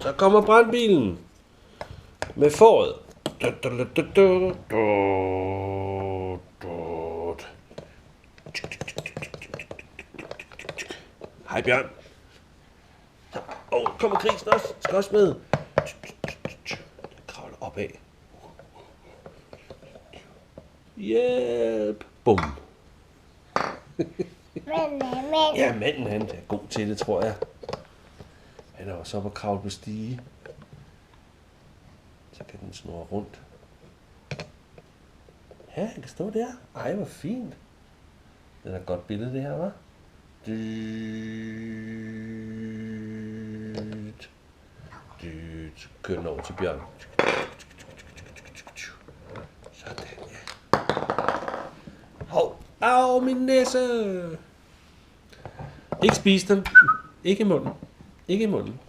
Så kommer brandbilen med fåret. Hej Bjørn. Kommer grisen også. Skal også med. Kravler opad. Hjælp. Bum. Ja, manden han er god til det, tror jeg. Han er også oppe og kravle på stige. Så kan den snurre rundt. Ja, han kan stå der. Ej, hvor fint. Det er et godt billede, det her, hva'? Så kører den over til Bjørn. Sådan, ja. Hov. Au, min næse. Ikke spise den. Ikke i munden. Ikke i munden.